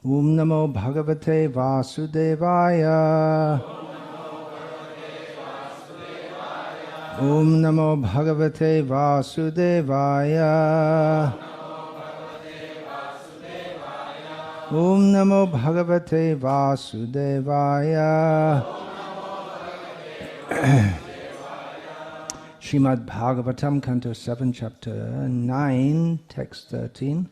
Om Namo Bhagavate Vasudevaya. Om Namo Bhagavate Vasudevaya. Om Namo Bhagavate Vasudevaya. Srimad Bhagavatam, Canto 7, Chapter 9, Text 13.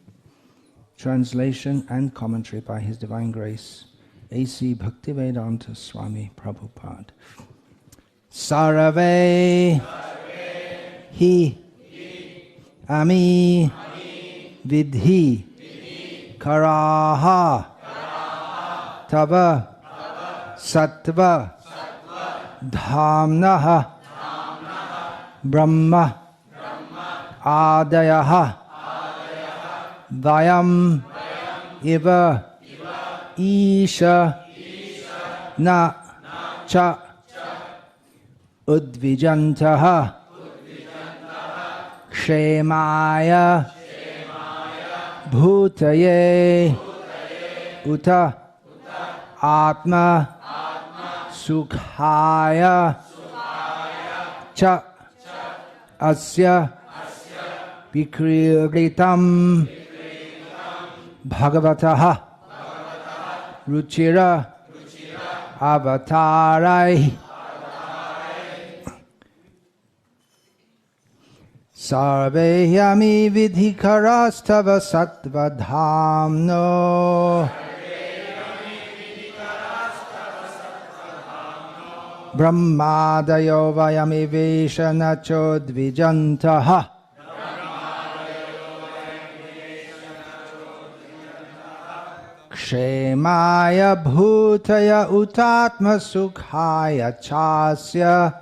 Translation and commentary by His Divine Grace, A.C. Bhaktivedanta Swami Prabhupada. Sarave hi ami vidhi karaha tava sattva dhamnaha brahma adayaha vayam iva isha na cha udvijantaha kshemaya bhutaye uta atma sukhaya cha asya vikritam bhagavataha ruchira avatarai sarve yami vidhikarastava sattvadhamno brahmadayo vayami veshanacho dvijantaha kshemaya bhutaya utatma sukhaya chasya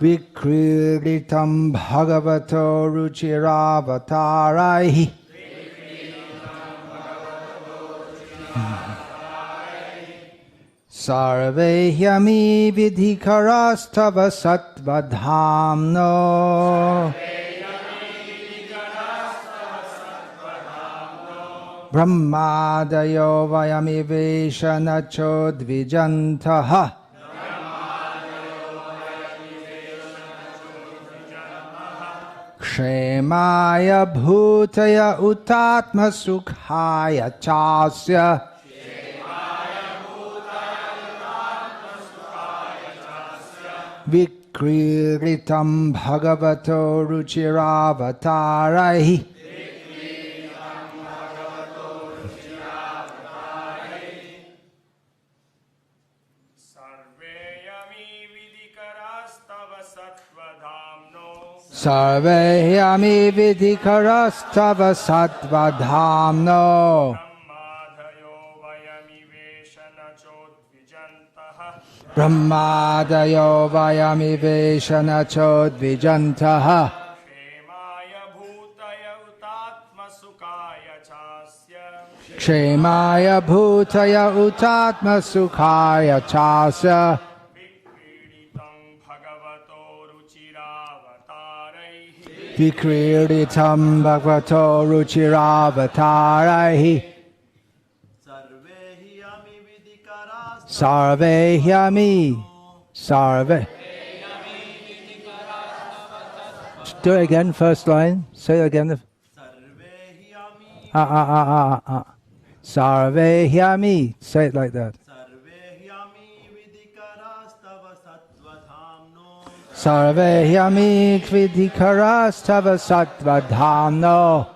vikriritam bhagavato ruchiravataraihi sarve yami vidhikarastava sattvadhamno brahmadayo vayami veshanacho dvijantaha kshemaya bhutaya utatma sukhaya chasya vikriritam bhagavato ruchiravataraihi sarve yami vidhikarastava sattvadhamno brahmadayo vayami veshanacho dvijantaha kshemaya bhutaya utatma sukhaya chasya vikriritam bhagavato ruchiravataraihi sarve yami sarve. Do it again, first line. Say it again. Sarve yami. Say it like that. Sarve yami vidhikarastava sattvadhamno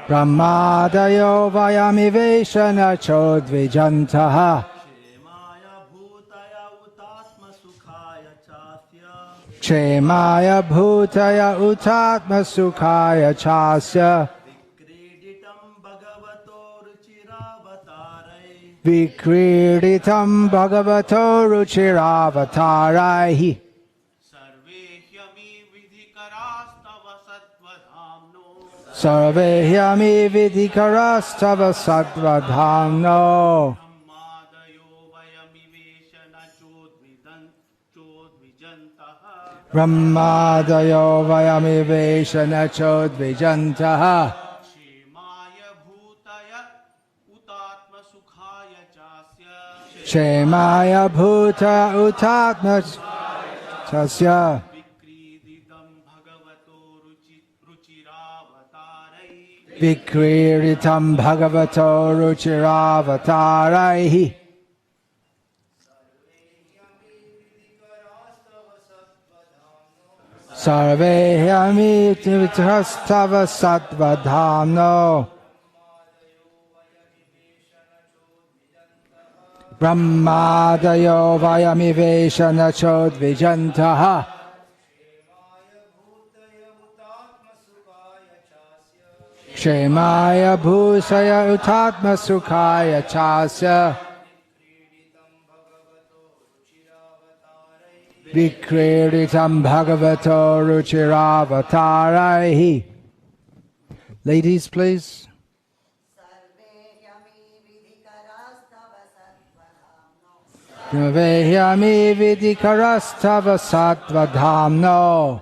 brahmadayo vayami veshanacho dvijantaha kshemaya bhutaya utatma sukhaya chasya vikriritam bhagavato ruchiravataraihi sarve yami vidhikarastava sattvadhamno Brahmadayo vayami veshana chodvijantaha. Shemaya bhuta utatma chasya. Vikriritam bhagavato ruchiravataraihi. Sarve hyami vitrastava sattvadhamno. Brahmadayo vayami veshana chodvijantaha. Kshemaya bhusaya utatma sukhaya chasya. Vikriritam bhagavato ruchiravataraihi. Ladies, please. Vehyami vidikarastava sattvadhamno.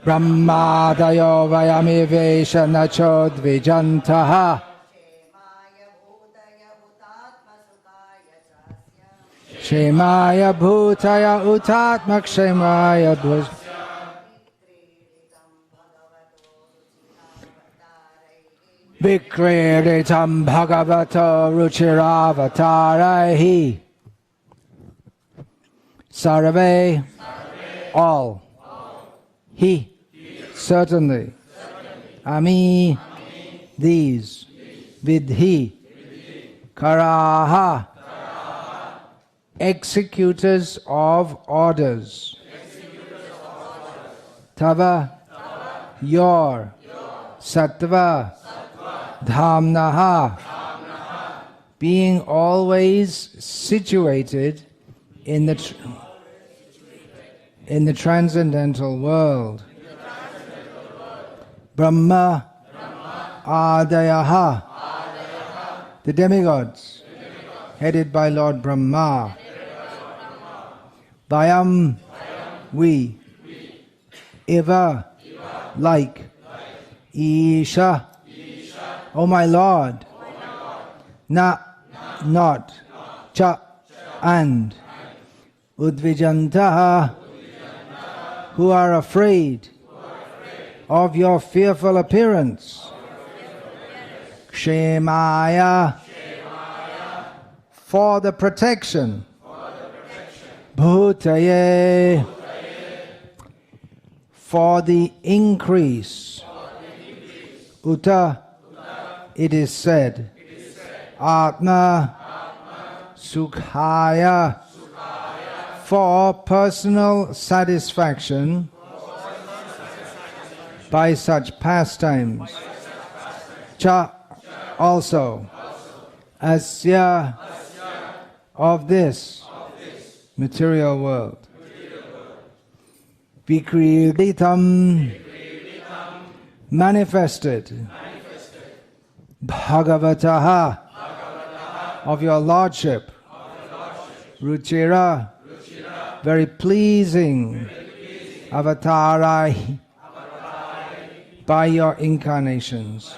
Brahmadayo vayami veshana chodvijantaha. Shemaya bhutaya utatma kshemaya bhusya. Vikriritam bhagavato ruchiravataraihi. Sarve, all. He, certainly. Ami, these. Vidhi, karaha, executors of orders. Tava, your. Sattva, dhamnaha, being always situated in the transcendental world. Brahma, Adayaha, the demigods, headed by Lord Brahma. Vayam, we. Iva, like. Isha, O my Lord. Na, not. Cha, and. Udvijantaha, who are afraid of your fearful appearance. Kshemaya, for the protection. Bhutaye, for the increase. Uta, it is said. Atma, Sukhaya, for personal satisfaction by such pastimes. Cha, also. Asya, of this material world. Vikriditam, manifested. Bhagavataha, of your Lordship. Ruchira, very pleasing. Avatarai, by your incarnations.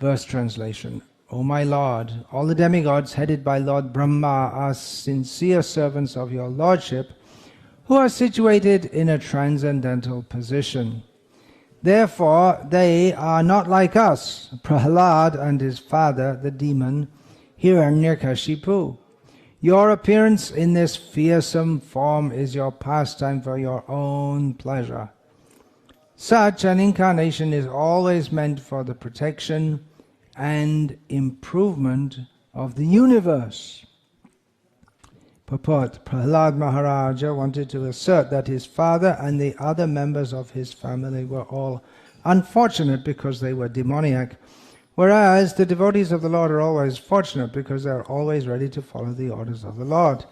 Verse translation. O my Lord, all the demigods headed by Lord Brahma are sincere servants of your Lordship, who are situated in a transcendental position. Therefore, they are not like us, Prahlad and his father, the demon, Hiranyakashipu. Your appearance in this fearsome form is your pastime for your own pleasure. Such an incarnation is always meant for the protection and improvement of the universe. Purport. Prahlad Maharaja wanted to assert that his father and the other members of his family were all unfortunate because they were demoniac, whereas the devotees of the Lord are always fortunate because they are always ready to follow the orders of the Lord.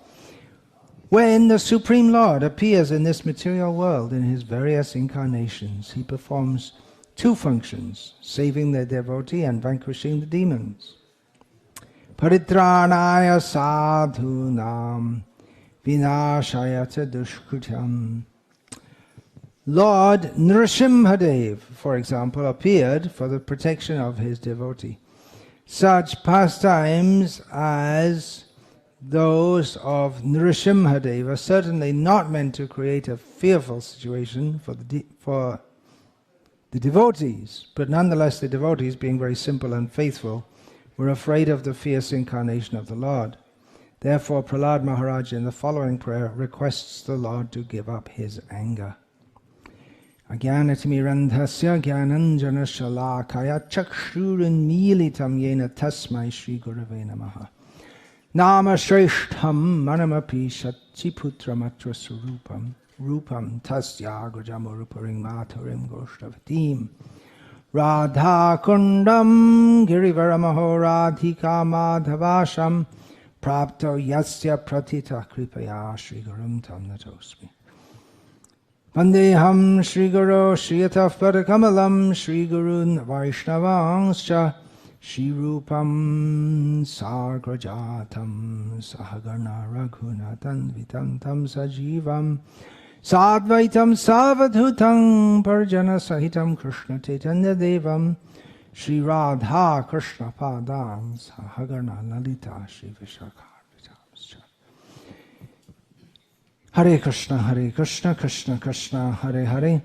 When the Supreme Lord appears in this material world in his various incarnations, he performs two functions, saving the devotee and vanquishing the demons. paritranaya sadhunam vinashaya ca dushkritam. Lord Nrsimhadev, for example, appeared for the protection of his devotee. Such pastimes as those of Nrsimhadev are certainly not meant to create a fearful situation for the devotees, but nonetheless the devotees, being very simple and faithful, were afraid of the fierce incarnation of the Lord. Therefore Prahlad Maharaj in the following prayer requests the Lord to give up his anger. Ajnanatimirandhasya jnananjana shalakaya chakshurunmilitam yena tasmai Shri Gurave namaha. Nama shreshtham manamapi satchiputramatra surupam rupam tasya gujamuruparing matarim goshtavatim radha kundam girivaramaho radhika madhavasham prapto yasya pratita kripaya Shri Gurum tam natosmi. Vandeham Shri Guru Shriyataf Padakamalam Shri Gurun Vaishnavangscha Shri Rupam Sagrajatam Sahagana Raghunatan Vitam Tam Sajivam Sadvaitam Savadhutam Parjana Sahitam Krishna Chaitanya Devam Shri Radha Krishna Padam Sahagana Lalita Shri Vishakha. Hare Krishna, Krishna Krishna, Hare Hare,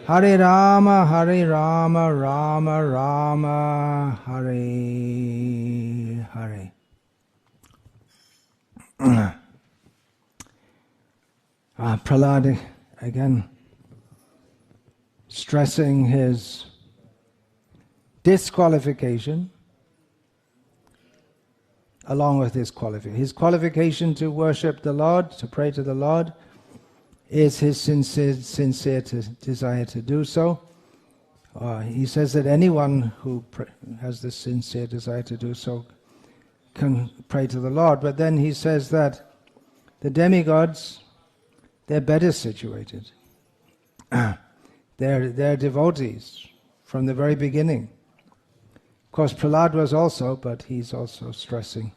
Hare Rama, Rama Rama, Hare Hare. Prahlad again stressing his disqualification along with his qualification. His qualification to worship the Lord, to pray to the Lord, is his sincere desire to do so. He says that anyone who has this sincere desire to do so can pray to the Lord. But then he says that the demigods, they're better situated. They're devotees from the very beginning. Of course, Prahlad was also, but he's also stressing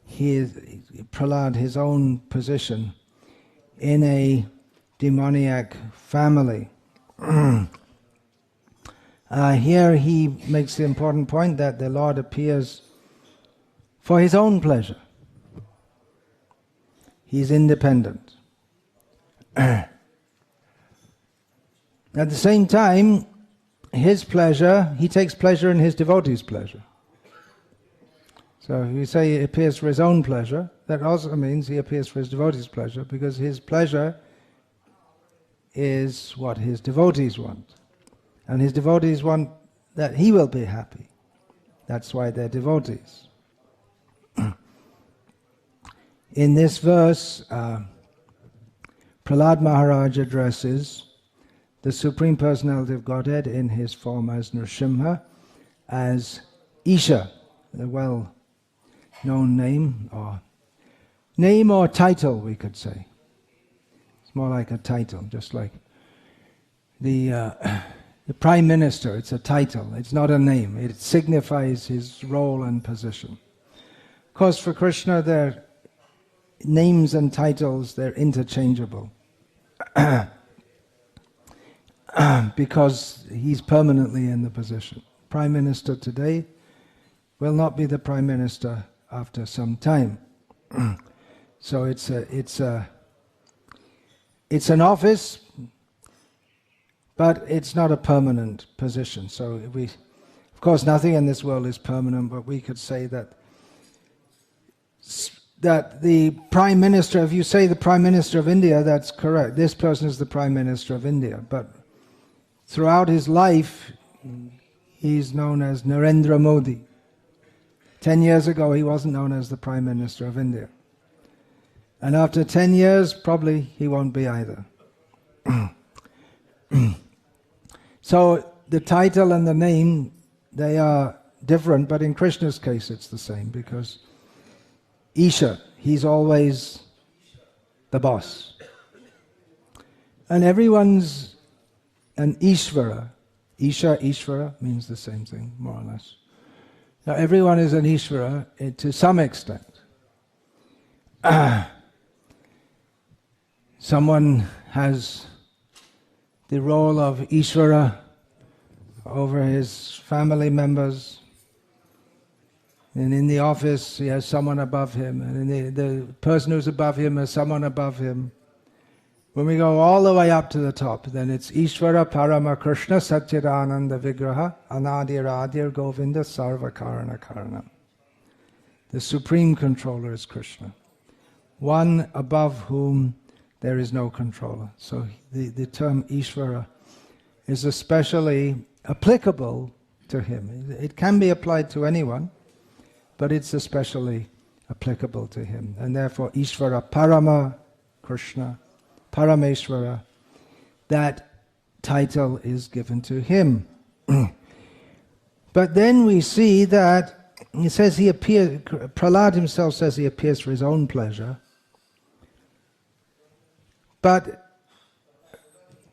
Prahlad, his own position in a demoniac family. Here he makes the important point that the Lord appears for his own pleasure. He's independent. At the same time, his pleasure, he takes pleasure in his devotees' pleasure. So if you say he appears for his own pleasure, that also means he appears for his devotees' pleasure, because his pleasure is what his devotees want. And his devotees want that he will be happy. That's why they're devotees. In this verse, Prahlad Maharaj addresses the Supreme Personality of Godhead in his form as Nrsimha, as Isha, the well-known name or title, we could say. It's more like a title, just like the Prime Minister, it's a title, it's not a name. It signifies his role and position. Of course, for Krishna, their names and titles, they're interchangeable. Because he's permanently in the position. Prime Minister today will not be the Prime Minister after some time. So it's an office, but it's not a permanent position. So of course, nothing in this world is permanent, but we could say that the Prime Minister, if you say the Prime Minister of India, that's correct. This person is the Prime Minister of India, but throughout his life, he's known as Narendra Modi. 10 years ago, he wasn't known as the Prime Minister of India. And after 10 years, probably he won't be either. So the title and the name, they are different, but in Krishna's case it's the same, because Isha, he's always the boss. And everyone's an Ishvara. Isha, Ishvara means the same thing, more or less. Now everyone is an Ishvara to some extent. Someone has the role of Ishvara over his family members, and in the office he has someone above him, and the person who's above him has someone above him. When we go all the way up to the top, then it's Ishvara Parama Krishna Satchidananda Vigraha Anadir Adir Govinda Sarva Karana Karanam. The supreme controller is Krishna, one above whom there is no controller. So the term Ishvara is especially applicable to him. It can be applied to anyone, but it's especially applicable to him. And therefore Ishvara Parama Krishna, Parameshvara, that title is given to him. But then we see that he says he appears, Prahlad himself says he appears for his own pleasure. But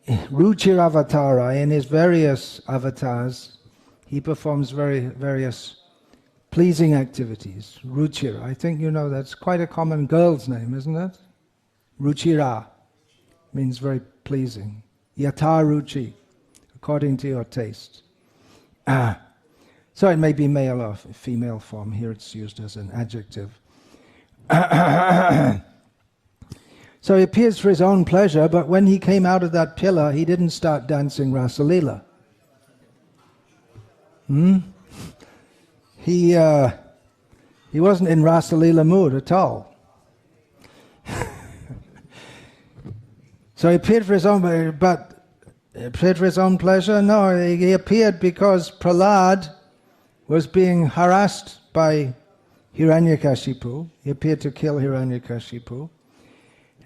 Ruchir Avatara, in his various avatars, he performs various pleasing activities. Ruchir, I think you know that's quite a common girl's name, isn't it? Ruchira means very pleasing. Yata Ruchi, according to your taste. So it may be male or female form. Here it's used as an adjective. So he appears for his own pleasure, but when he came out of that pillar, he didn't start dancing Rasalila. He wasn't in Rasalila mood at all. So he appeared for his own, but appeared for his own pleasure? No, he appeared because Prahlad was being harassed by Hiranyakashipu. He appeared to kill Hiranyakashipu.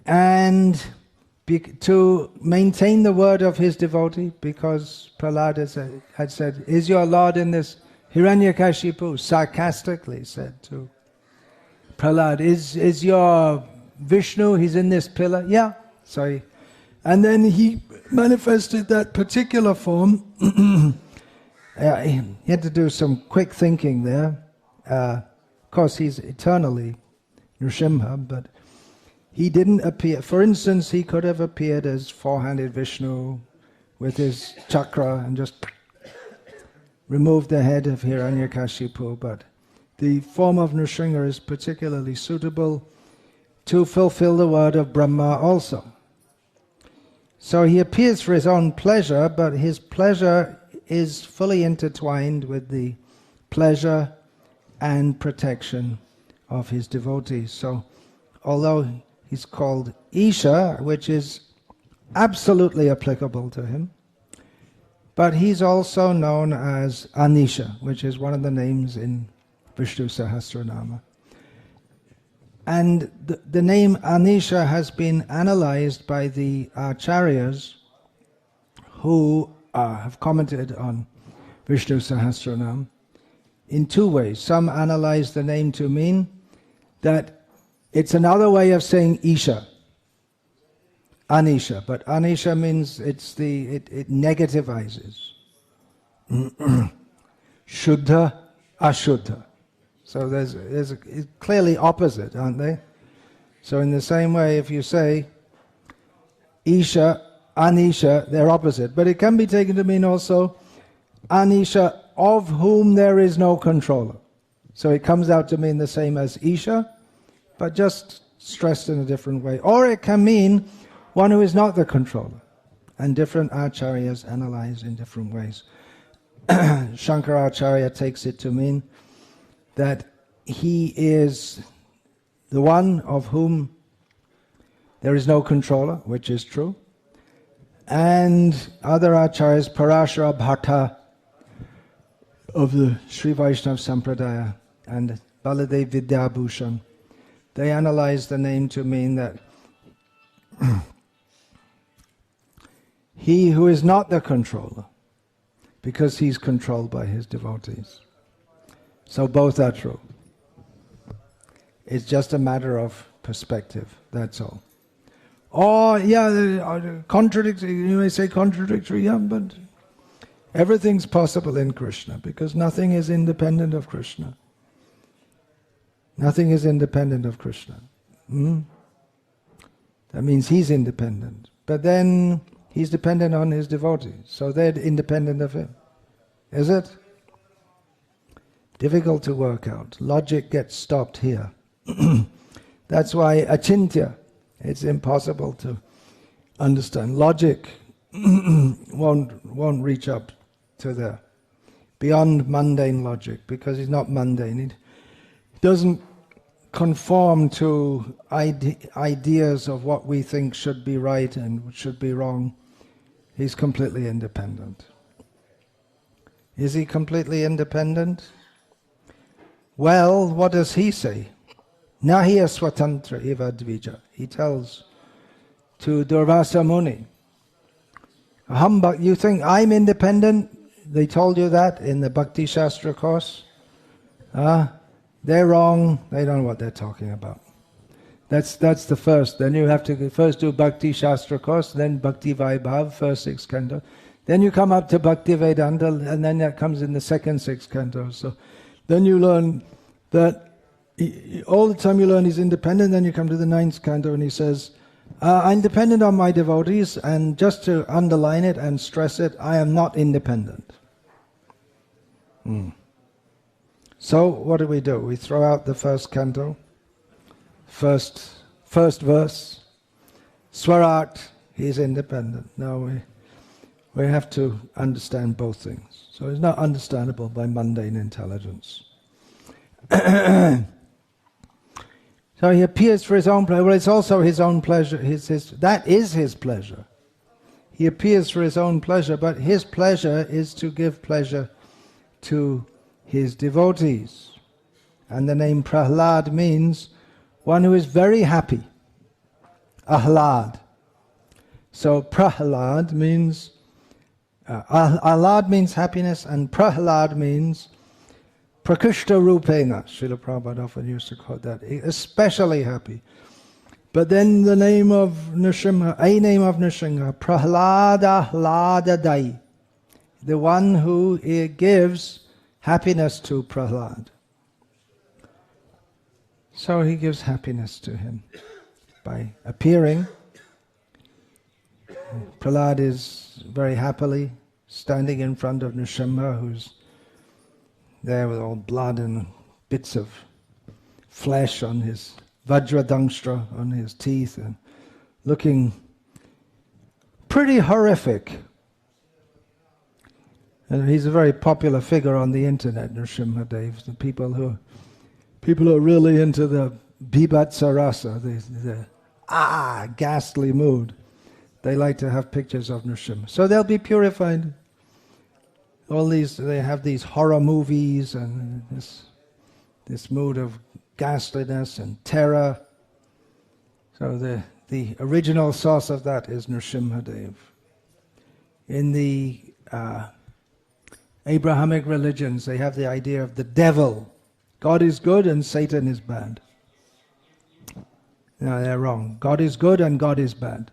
And to maintain the word of his devotee, because Prahlad had said, "Is your Lord in this?" Hiranyakashipu sarcastically said to Prahlad, "Is your Vishnu, he's in this pillar?" Yeah. So and then he manifested that particular form. He had to do some quick thinking there. Of course, he's eternally Nrsimha, but he didn't appear. For instance, he could have appeared as four-handed Vishnu with his chakra and just removed the head of Hiranyakashipu, but the form of Nrsimha is particularly suitable to fulfill the word of Brahma also. So he appears for his own pleasure, but his pleasure is fully intertwined with the pleasure and protection of his devotees. So although he's called Isha, which is absolutely applicable to him, but he's also known as Anisah, which is one of the names in Vishnu Sahasranama. And the name Anisah has been analyzed by the Acharyas who have commented on Vishnu Sahasranam in two ways. Some analyze the name to mean that it's another way of saying Isha, Anisha, but Anisha means it negativizes. Shuddha, Ashuddha. So it's clearly opposite, aren't they? So in the same way, if you say Isha, Anisha, they're opposite. But it can be taken to mean also Anisha, of whom there is no controller. So it comes out to mean the same as Isha, but just stressed in a different way. Or it can mean one who is not the controller. And different acharyas analyze in different ways. Shankaracharya takes it to mean that he is the one of whom there is no controller, which is true. And other acharyas, Parashara Bhatta of the Sri Vaishnava Sampradaya and Baladev Vidyabhushan, they analyze the name to mean that he who is not the controller, because he's controlled by his devotees. So both are true. It's just a matter of perspective, that's all. Or, yeah, contradictory, you may say contradictory, yeah, but Everything's possible in Krishna, because nothing is independent of Krishna. Nothing is independent of Krishna. That means he's independent. But then he's dependent on his devotees, so they're independent of him. Is it? Difficult to work out. Logic gets stopped here. That's why achintya, it's impossible to understand. Logic won't reach up to there, beyond mundane logic, because it's not mundane. It doesn't conform to ideas of what we think should be right and should be wrong. He's completely independent. Is he completely independent? Well, what does he say? Nahiya swatantra eva dvija. He tells to Durvasa Muni, you think I'm independent? They told you that in the Bhakti Shastra course? They're wrong. They don't know what they're talking about. That's the first. Then you have to first do Bhakti Shastra course, then Bhakti Vaibhav, first 6 cantos. Then you come up to Bhakti Vedanta, and then that comes in the second 6 cantos. So then you learn that all the time you learn he's independent. Then you come to the 9th canto, and he says, I'm dependent on my devotees, and just to underline it and stress it, I am not independent. So what do? We throw out the first canto, first verse. Swarat, he's independent. Now we have to understand both things. So it's not understandable by mundane intelligence. So he appears for his own pleasure. Well, it's also his own pleasure. That is his pleasure. He appears for his own pleasure, but his pleasure is to give pleasure to his devotees. And the name Prahlad means one who is very happy. Ahlad. So Prahlad means, Ahlad means happiness, and Prahlad means Prakrishta Rupena. Srila Prabhupada often used to quote that. Especially happy. But then the name of Nrsimha, a name of Nrsimha, Prahlada Hladadai. The one who gives happiness to Prahlad. So he gives happiness to him by appearing. Prahlad is very happily standing in front of Nrsimha, who's there with all blood and bits of flesh on his vajradangstra, on his teeth, and looking pretty horrific. And he's a very popular figure on the internet, Nrsimha Dev. The people who are really into the bhibatsa rasa, the ghastly mood. They like to have pictures of Nrsimha. So they'll be purified. They have these horror movies and this mood of ghastliness and terror. So the original source of that is Nrsimha Dev. In the Abrahamic religions, they have the idea of the devil. God is good and Satan is bad. No, they're wrong. God is good and God is bad.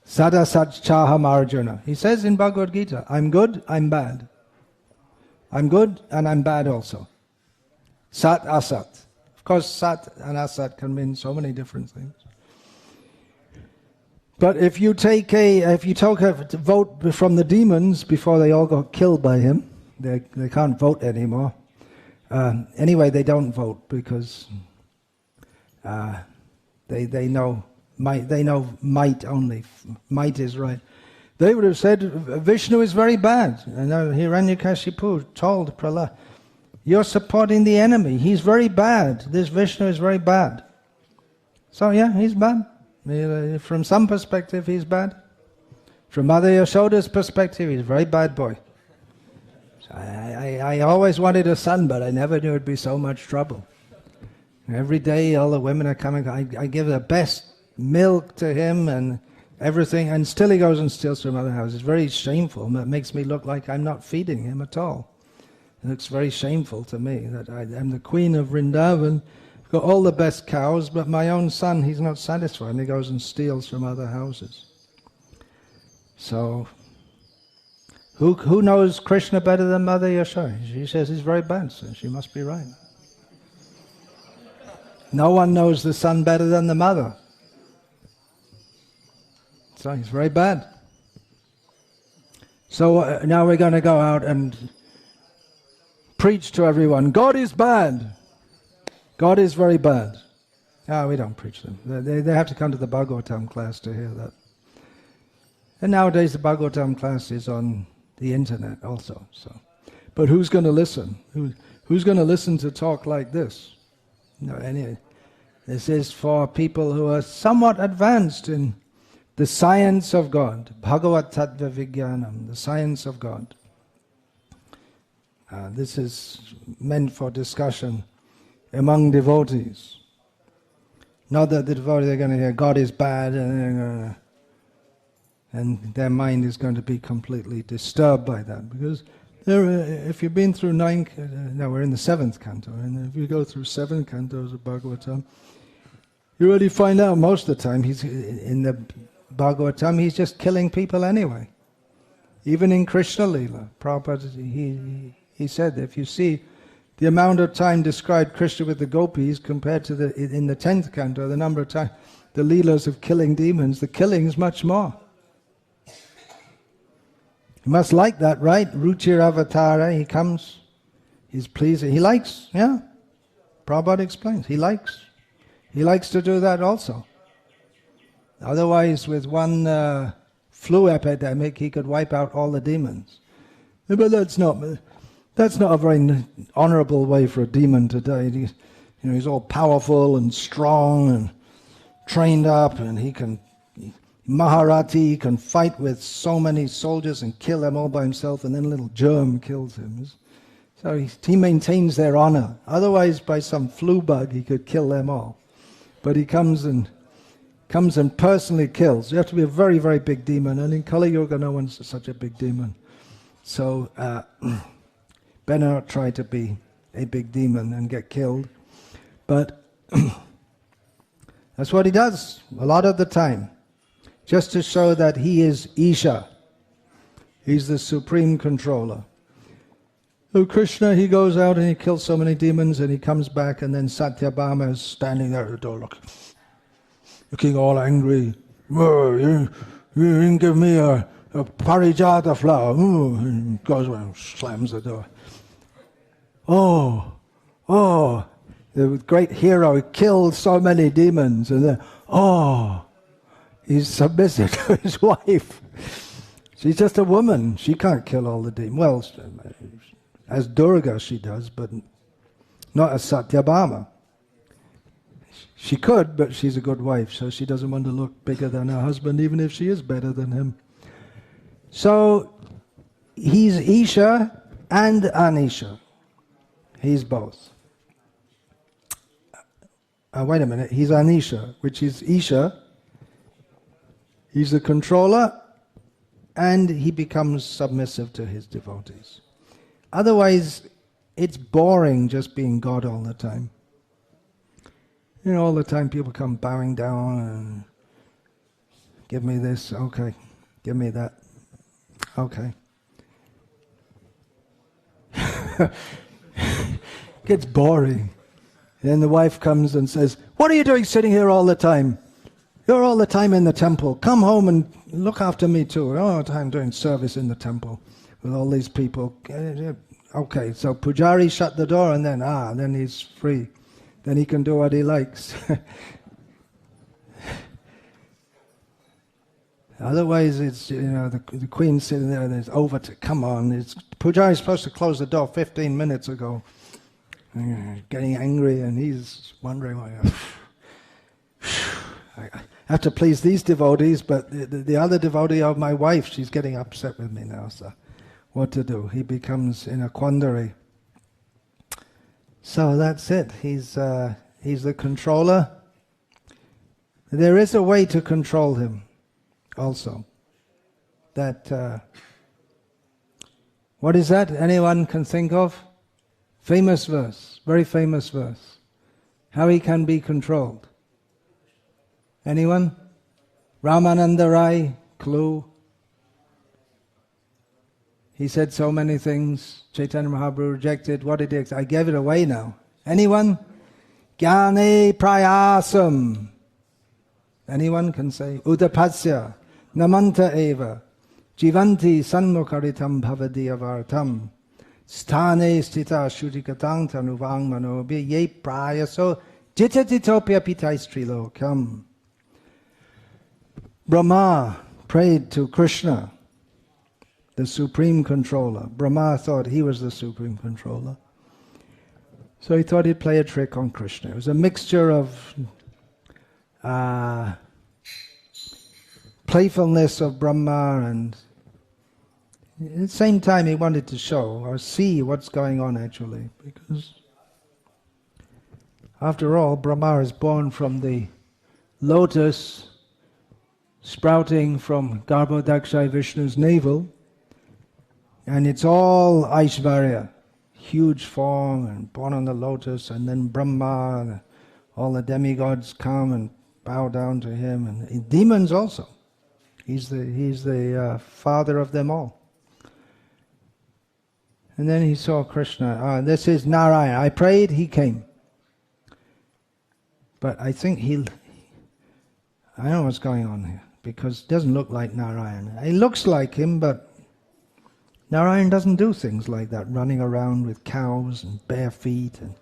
Sada Satchaham Arjuna. He says in Bhagavad Gita, I'm good, I'm bad. I'm good and I'm bad also. Sat Asat. Of course, Sat and Asat can mean so many different things. But if you take a vote from the demons before they all got killed by him, they can't vote anymore. Anyway, they don't vote because they know might only. Might is right. They would have said Vishnu is very bad. And Hiranyakashipu told Prahlad, you're supporting the enemy. He's very bad. This Vishnu is very bad. So yeah, he's bad. From some perspective, he's bad. From Mother Yashoda's perspective, he's a very bad boy. So I always wanted a son, but I never knew it'd be so much trouble. Every day, all the women are coming. I give the best milk to him and everything, and still he goes and steals from other houses. It's very shameful. It makes me look like I'm not feeding him at all. It looks very shameful to me that I'm the queen of Vrindavan. I've got all the best cows, but my own son, he's not satisfied, and he goes and steals from other houses. So Who knows Krishna better than Mother Yashoda? She says he's very bad, so she must be right. No one knows the son better than the mother. So he's very bad. So now we're going to go out and preach to everyone, God is bad. God is very bad. Ah, we don't preach them. They have to come to the Bhagavatam class to hear that. And nowadays the Bhagavatam class is on the internet also. So, but who's going to listen? Who's going to listen to talk like this? No, anyway, this is for people who are somewhat advanced in the science of God, Bhagavat Tattva Vijnanam, the science of God. This is meant for discussion among devotees. Not that the devotees are going to hear God is bad and their mind is going to be completely disturbed by that. Because if you've been through we're in the 7th canto, and if you go through 7 cantos of Bhagavatam, you already find out most of the time he's in the Bhagavatam, he's just killing people anyway. Even in Krishna Lila, Prabhupada, he said, if you see the amount of time described Krishna with the gopis compared to in the 10th canto, the number of times, the leelas of killing demons, the killing is much more. You must like that, right? Ruchir Avatara, he comes, he's pleased, he likes, yeah? Prabhupada explains, he likes to do that also. Otherwise, with one flu epidemic, he could wipe out all the demons. But that's not a very honorable way for a demon to die. He's all powerful and strong and trained up, and he can fight with so many soldiers and kill them all by himself, and then a little germ kills him. So he maintains their honor. Otherwise, by some flu bug, he could kill them all. But he comes and personally kills. You have to be a very, very big demon, and in Kali Yuga no one's such a big demon. So better not try to be a big demon and get killed. But that's what he does a lot of the time, just to show that he is Isha. He's the supreme controller. So Krishna, he goes out and he kills so many demons, and he comes back, and then Satyabhama is standing there at the door looking all angry. Oh, you didn't give me a parijata flower. Oh, and goes away and slams the door. Oh, the great hero, he killed so many demons, and then, he's submissive to his wife. She's just a woman. She can't kill all the demons. Well, as Durga she does, but not as Satyabhama. She could, but she's a good wife, so she doesn't want to look bigger than her husband, even if she is better than him. So he's Isha and Anisha. He's both. Wait a minute, he's Anisha, which is Isha. He's the controller, and he becomes submissive to his devotees. Otherwise, it's boring just being God all the time. All the time people come bowing down and give me this, okay, give me that, okay. Gets boring. Then the wife comes and says, what are you doing sitting here all the time? You're all the time in the temple. Come home and look after me too. All the time doing service in the temple with all these people. Okay, so Pujari shut the door, and then he's free. Then he can do what he likes. Otherwise, it's the queen sitting there, and it's over to come on. Pujari's supposed to close the door 15 minutes ago, getting angry, and he's wondering why. I have to please these devotees, but the other devotee of my wife, she's getting upset with me now. So, what to do? He becomes in a quandary. So that's it. He's the controller. There is a way to control him also. That what is that? Anyone can think of? Famous verse, very famous verse. How he can be controlled. Anyone? Ramananda Rai, clue? He said so many things. Chaitanya Mahaprabhu rejected. What did he accept? I gave it away now. Anyone? Jnane prayasam. Anyone can say? Udapasya. Namanta eva. Jivanti sanmukharitam bhavadiyavartam. Sthane stita shudikatang tanuvang manobhi ye prayaso jitaditopya pitaistrilo. Brahma prayed to Krishna, the supreme controller. Brahma thought he was the supreme controller. So he thought he'd play a trick on Krishna. It was a mixture of playfulness of Brahma, and at the same time he wanted to show or see what's going on actually, because after all, Brahma is born from the lotus sprouting from Garbhodakshay Vishnu's navel, and it's all Aishvarya, huge form, and born on the lotus, and then Brahma, and all the demigods come and bow down to him, and demons also. He's the father of them all. And then he saw Krishna. This is Narayana. I prayed, he came. But I think I don't know what's going on here, because it doesn't look like Narayana. It looks like him, but Narayana doesn't do things like that, running around with cows and bare feet. And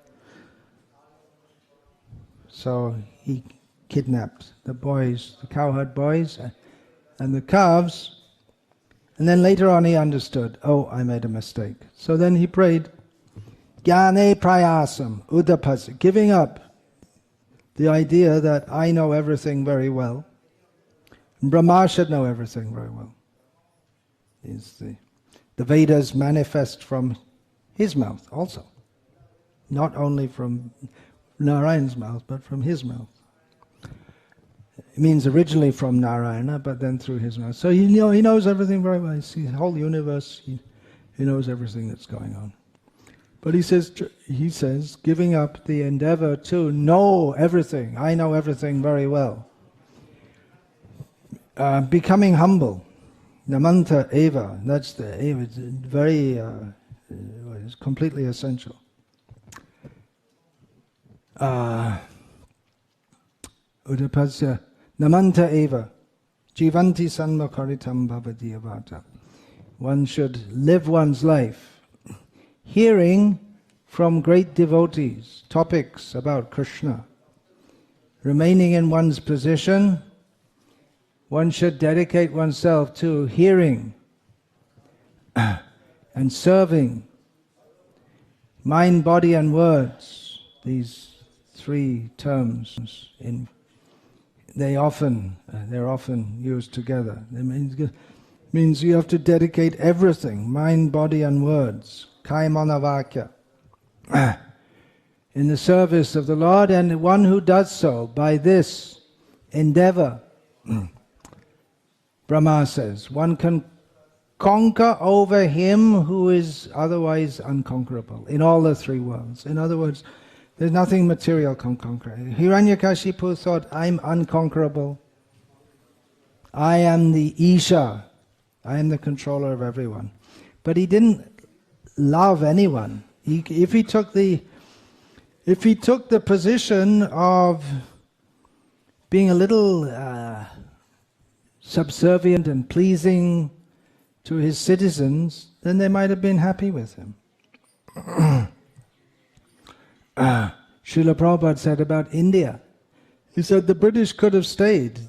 so he kidnapped the boys, the cowherd boys, and the calves. And then later on he understood, oh, I made a mistake. So then he prayed, Jnane prayasam udapasya, giving up the idea that I know everything very well. And Brahma should know everything very well. The Vedas manifest from his mouth also. Not only from Narayan's mouth, but from his mouth. It means originally from Narayana, but then through his mouth. So he knows everything very well. He sees the whole universe. He knows everything that's going on. But he says, giving up the endeavor to know everything. I know everything very well. Becoming humble. Namanta eva. That's the eva. It's very, it's completely essential. Udapasya. Namanta eva. Jivanti sanmakaritam bhavadiyavata. One should live one's life hearing from great devotees topics about Krishna. Remaining in one's position, one should dedicate oneself to hearing and serving. Mind, body and words, these three terms, they're often used together. It means you have to dedicate everything, mind, body and words, kai mana vakya, in the service of the Lord, and one who does so by this endeavor, Brahma says, one can conquer over him who is otherwise unconquerable in all the three worlds. In other words, there's nothing material can conquer. Hiranyakashipu thought, I'm unconquerable. I am the Isha. I am the controller of everyone. But he didn't love anyone. If he took the position of being a little subservient and pleasing to his citizens, then they might have been happy with him. Srila Prabhupada said about India, he said the British could have stayed.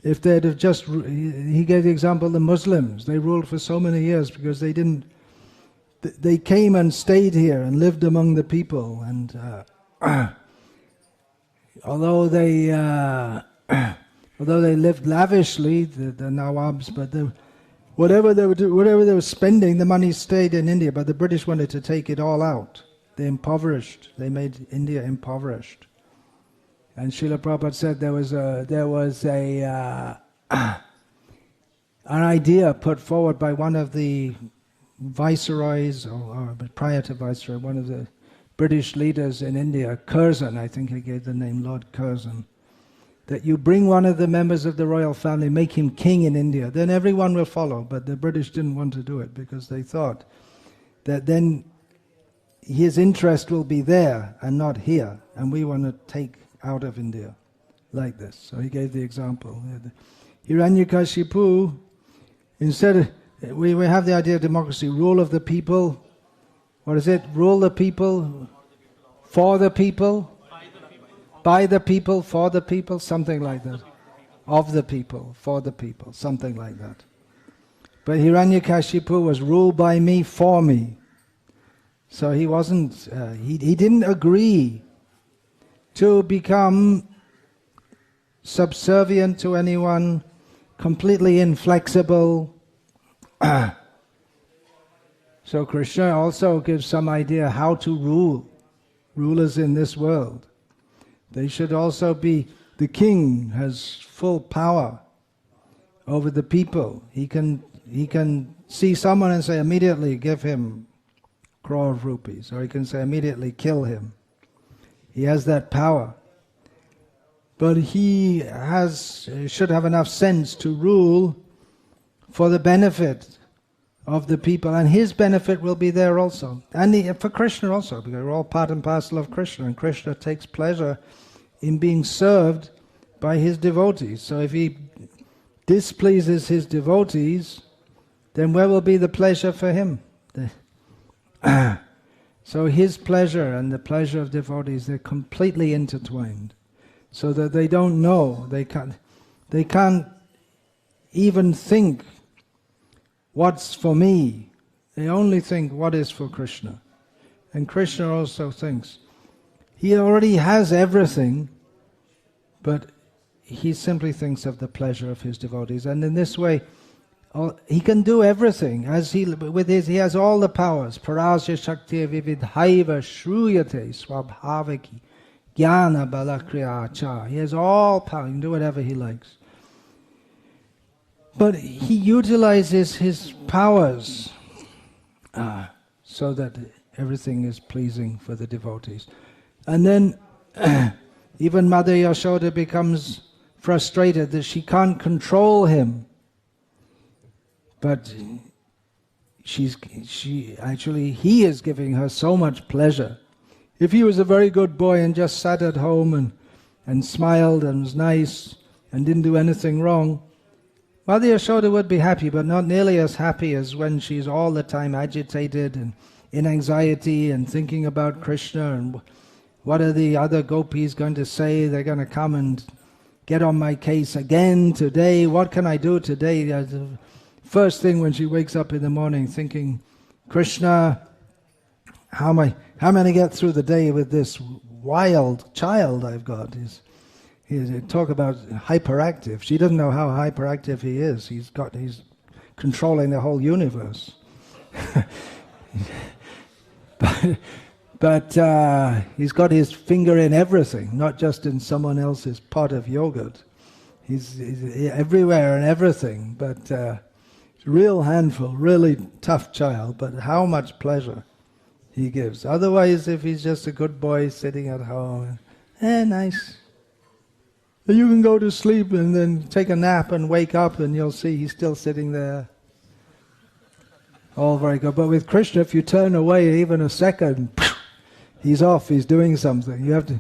If they'd have just, he gave the example of the Muslims. They ruled for so many years because they came and stayed here and lived among the people. And although they lived lavishly, the Nawabs, but whatever they were spending, the money stayed in India. But the British wanted to take it all out. They impoverished. They made India impoverished. And Srila Prabhupada said there was an idea put forward by one of the viceroys, or prior to viceroy, one of the British leaders in India, Curzon, I think he gave the name Lord Curzon, that you bring one of the members of the royal family, make him king in India, then everyone will follow. But the British didn't want to do it because they thought that then his interest will be there and not here, and we want to take out of India like this. So he gave the example. Hiranyakashipu, instead of, we have the idea of democracy, rule of the people. What is it? Rule the people, for the people, by the people, for the people, something like that. Of the people, for the people, something like that. But Hiranyakashipu was ruled by me, for me. So he wasn't, he didn't agree to become subservient to anyone, completely inflexible. So Krishna also gives some idea how to rule rulers in this world. They should also be, the king has full power over the people. He can see someone and say immediately give him a crore of rupees, or he can say immediately kill him. He has that power. But he should have enough sense to rule for the benefit of the people, and his benefit will be there also. And for Krishna also, because we're all part and parcel of Krishna, and Krishna takes pleasure in being served by his devotees. So if he displeases his devotees, then where will be the pleasure for him? So his pleasure and the pleasure of devotees, they're completely intertwined, so that they don't know, they can't even think what's for me. They only think what is for Krishna. And Krishna also thinks he already has everything, but he simply thinks of the pleasure of his devotees. And in this way, he can do everything. He has all the powers. Parasya Shakti Vividhaiva Shruyate Swabhavaki Jnana Balakriya Cha. He has all power. He can do whatever he likes. But he utilizes his powers so that everything is pleasing for the devotees. And then even Mother Yashoda becomes frustrated that she can't control him. But he is giving her so much pleasure. If he was a very good boy and just sat at home and smiled and was nice and didn't do anything wrong, Mother Yashoda would be happy, but not nearly as happy as when she's all the time agitated and in anxiety and thinking about Krishna and what are the other gopis going to say? They're going to come and get on my case again today. What can I do today? The first thing when she wakes up in the morning thinking, Krishna, how am I going to get through the day with this wild child I've got? Talk about hyperactive. She doesn't know how hyperactive he is. He's controlling the whole universe. But he's got his finger in everything, not just in someone else's pot of yogurt. He's everywhere and everything, but a real handful, really tough child, but how much pleasure he gives. Otherwise, if he's just a good boy sitting at home, nice. You can go to sleep and then take a nap and wake up and you'll see he's still sitting there. All very good. But with Krishna, if you turn away even a second, he's off, he's doing something. You have to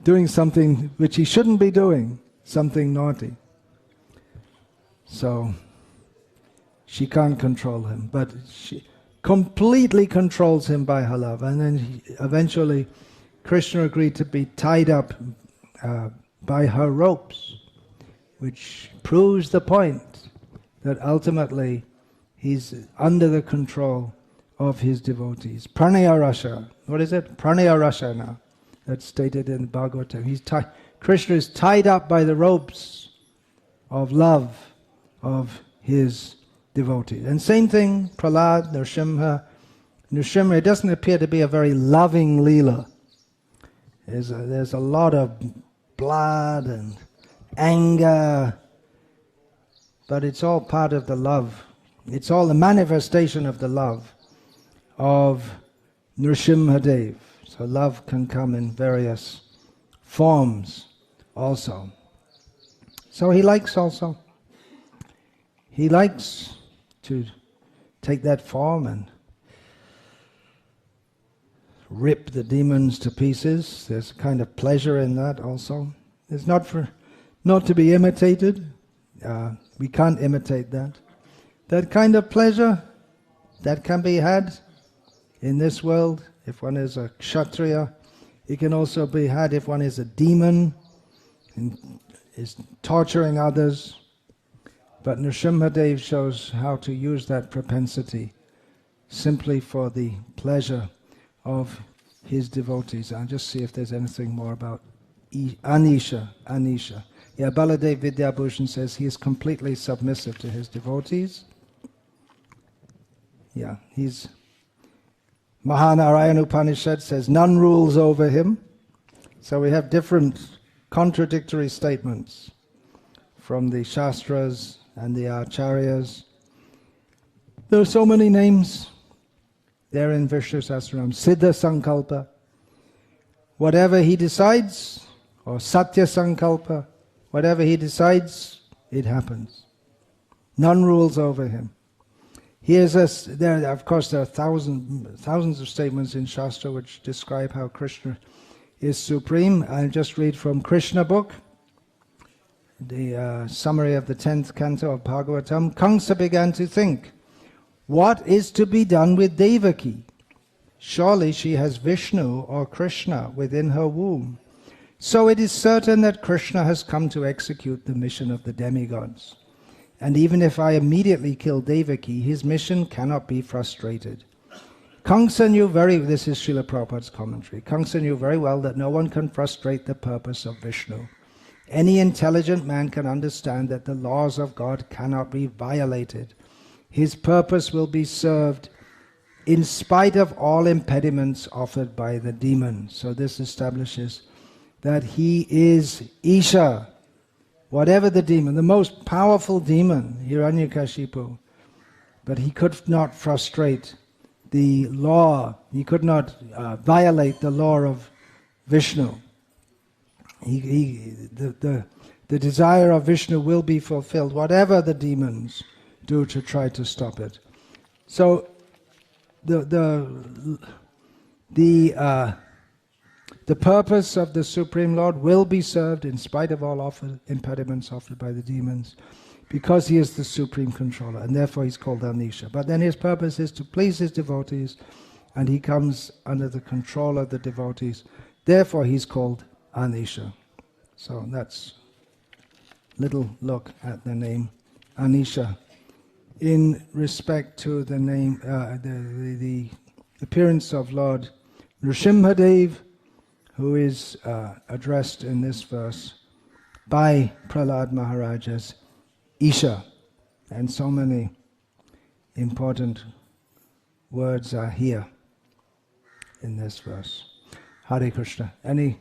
doing something which he shouldn't be doing, something naughty. So she can't control him, but she completely controls him by her love. And then eventually Krishna agreed to be tied up by her ropes, which proves the point that ultimately he's under the control of his devotees. Pranaya Rasa. What is it? Pranaya Rasa now. That's stated in Bhagavatam. Krishna is tied up by the ropes of love of his devotees. And same thing, Prahlad, Nrsimha. Nrsimha, it doesn't appear to be a very loving Leela. There's a lot of blood and anger, but it's all part of the love. It's all the manifestation of the love of Nrsimhadev. So love can come in various forms also. So he likes also. He likes to take that form and rip the demons to pieces. There's a kind of pleasure in that also. It's not to be imitated. We can't imitate that. That kind of pleasure that can be had in this world, if one is a kshatriya. It can also be had if one is a demon and is torturing others. But Nrsimhadev shows how to use that propensity simply for the pleasure of his devotees. I'll just see if there's anything more about Anisha. Yeah, Baladev Vidyabhushan says he is completely submissive to his devotees. Yeah, he's... Mahanarayana Upanishad says none rules over him. So we have different contradictory statements from the Shastras and the Acharyas. There are so many names there in Vishnu Sahasranam. Siddha Sankalpa, whatever he decides, or Satya Sankalpa, whatever he decides, it happens. None rules over him. Of course, there are thousands of statements in Shastra which describe how Krishna is supreme. I'll just read from Krishna book, the summary of the 10th canto of Bhagavatam. Kamsa began to think, what is to be done with Devaki? Surely she has Vishnu or Krishna within her womb. So it is certain that Krishna has come to execute the mission of the demigods. And even if I immediately kill Devaki, his mission cannot be frustrated. Kamsa knew this is Srila Prabhupada's commentary. Kamsa knew very well that no one can frustrate the purpose of Vishnu. Any intelligent man can understand that the laws of God cannot be violated. His purpose will be served in spite of all impediments offered by the demon. So this establishes that he is Isha. Whatever the demon, the most powerful demon, Hiranyakashipu, but he could not frustrate the law. He could not violate the law of Vishnu. The desire of Vishnu will be fulfilled, whatever the demons do to try to stop it. So the purpose of the Supreme Lord will be served in spite of all impediments offered by the demons, because he is the Supreme Controller, and therefore he's called Anisha. But then his purpose is to please his devotees, and he comes under the control of the devotees. Therefore he's called Anisha. So that's a little look at the name Anisha. In respect to the name, the appearance of Lord Nrsimhadev, who is addressed in this verse by Prahlad Maharaj as Isha. And so many important words are here in this verse. Hare Krishna. Any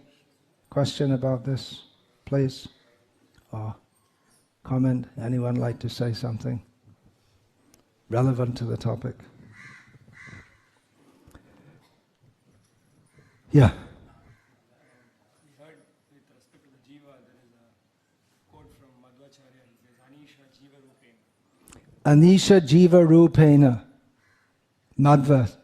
question about this, please? Or comment? Anyone like to say something relevant to the topic? Yeah. Anisha Jiva Rupena. Madhva.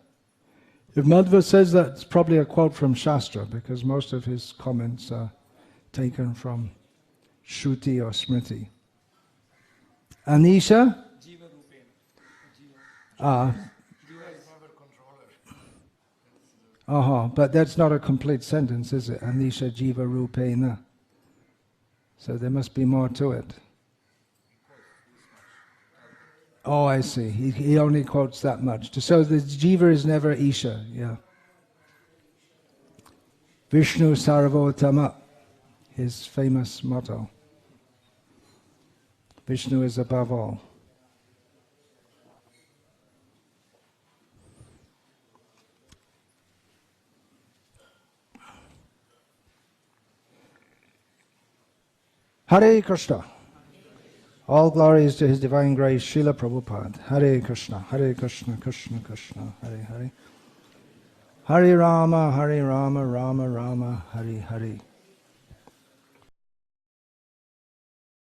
If Madhva says that, it's probably a quote from Shastra, because most of his comments are taken from Shruti or Smriti. Anisha? Jiva Rupena. Jiva is never controller. But that's not a complete sentence, is it? Anisha Jiva Rupena. So there must be more to it. Oh, I see. He only quotes that much. So the Jiva is never Isha, yeah. Vishnu Sarvotama, his famous motto. Vishnu is above all. Hare Krishna. All glories to His Divine Grace, Srila Prabhupada. Hare Krishna, Krishna Krishna, Hare Hare. Hare Rama, Rama Rama, Hare Hare.